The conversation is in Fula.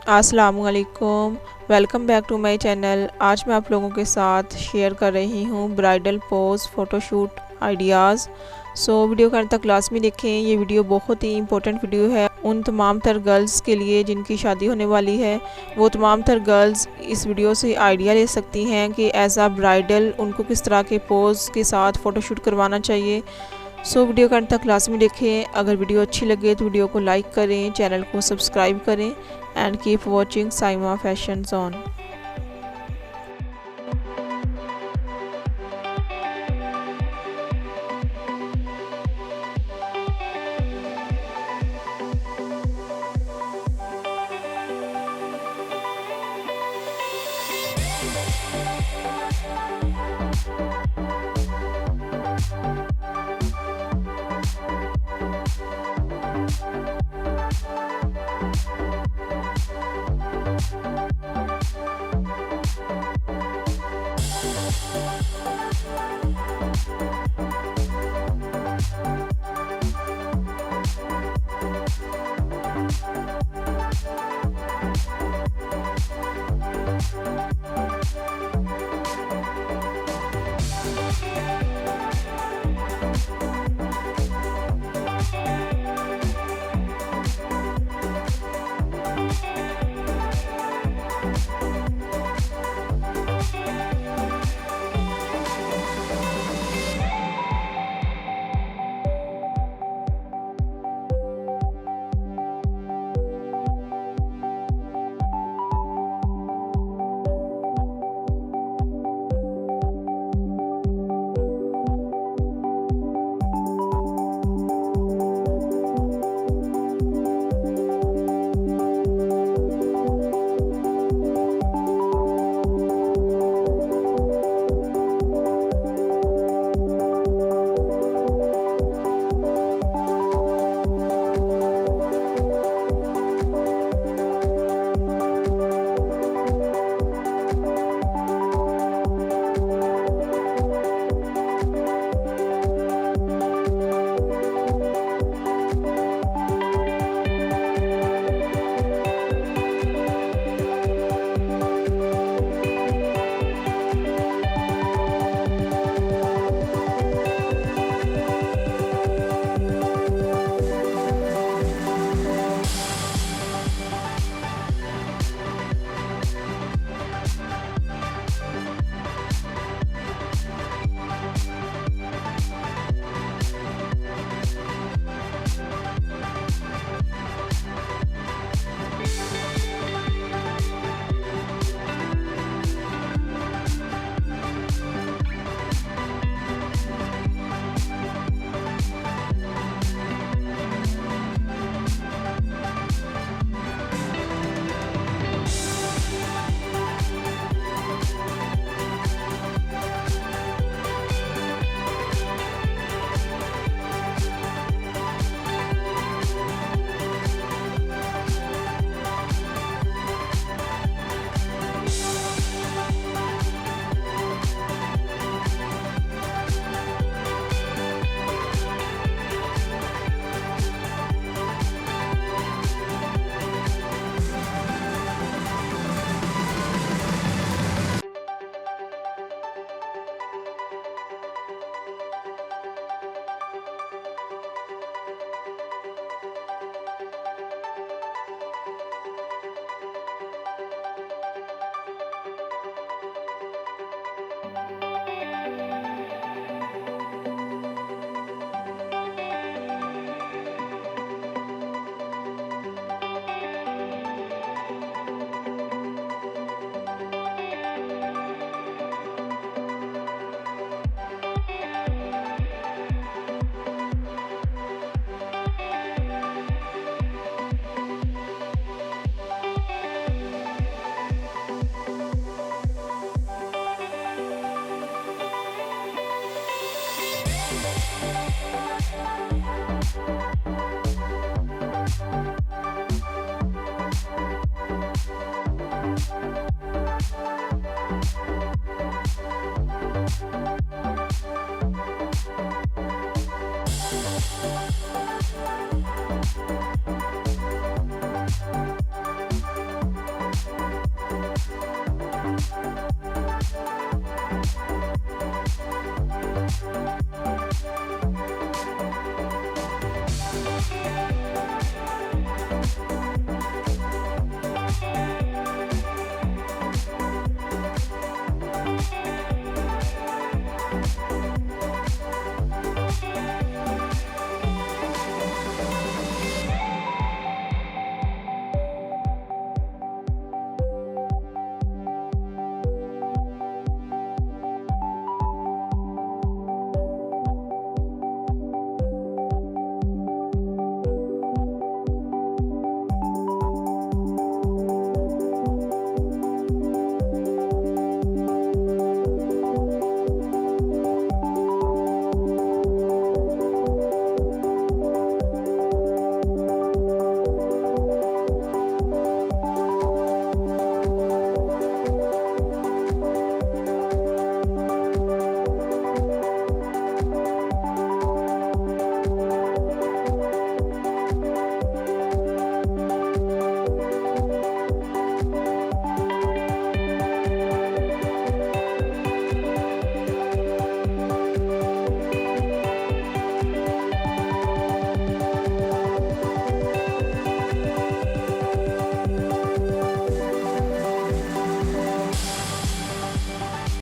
अस्सलामुअलैकुम, welcome back to my channel. आज मैं आप लोगों के साथ शेयर कर रही हूँ bridal pose photoshoot ideas. Video का अंत तक लाज़मी देखें। ये वीडियो बहुत ही इंपॉर्टेंट वीडियो है उन तमाम तर गर्ल्स के लिए जिनकी शादी होने वाली है। वो तमाम तर गर्ल्स इस वीडियो से आइडिया ले सकती हैं कि एज आ ब्राइडल उनको किस तरह के पोज के साथ फ़ोटोशूट करवाना चाहिए। वीडियो का अंत तक लाजमी देखें। अगर वीडियो अच्छी लगे तो वीडियो को लाइक करें, चैनल को सब्सक्राइब करें and keep watching Saima fashion zone.